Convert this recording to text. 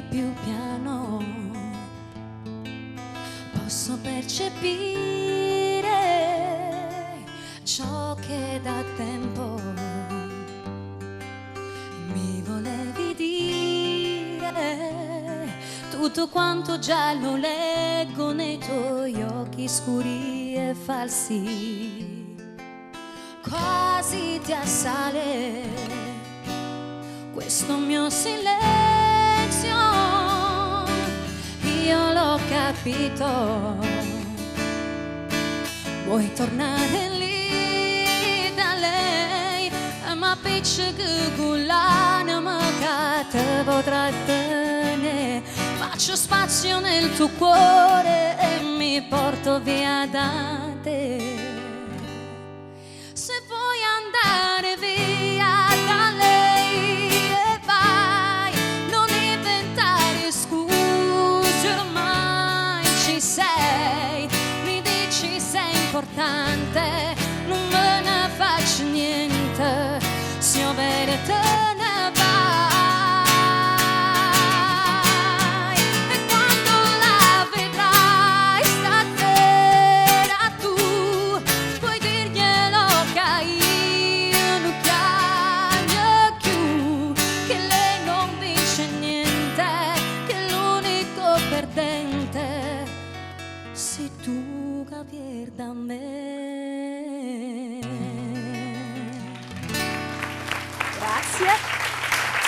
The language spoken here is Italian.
più piano, posso percepire ciò che da tempo mi volevi dire. Tutto quanto già lo leggo nei tuoi occhi scuri e falsi, quasi ti assale questo mio silenzio. Io l'ho capito, vuoi tornare lì da lei, ma picce che cullana ma che te potrà tenere. Faccio spazio nel tuo cuore e mi porto via da te. Se vuoi andare via da lei e vai, non inventare scuse, ormai ci sei. Mi dici sei importante, non me ne faccio niente, se io bene te ne vai. E quando la vedrai stasera tu puoi dirglielo che io non cambio più, che lei non vince niente, che l'unico perdente sei tu che perda me. Grazie.